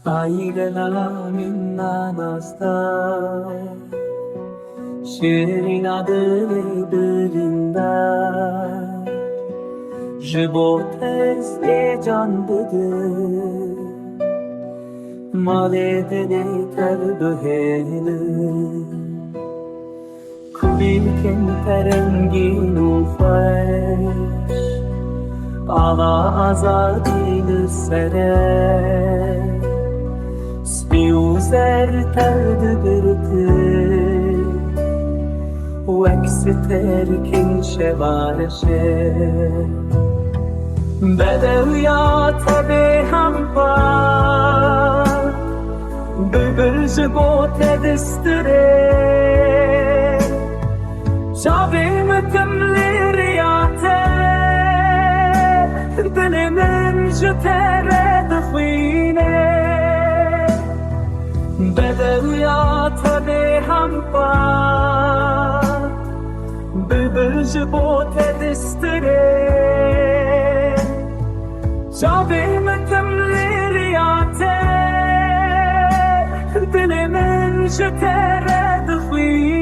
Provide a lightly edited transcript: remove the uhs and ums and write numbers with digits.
Ayrıla minnanazda Şirin adı dırında Jibotez ye can dedi Maledene terbüheli Kubilken terengin ufaş Ala azadil sere Spiuzer terdübürtü Vekster şevarşe Bedevya tebe hampa Böbürcü bote distire Şabim tümleri yate Dilimin jütere dıfine Bedevya tebe hampa Böbürcü bote distire Şabim tümleri yate Dilimin jütere dıfine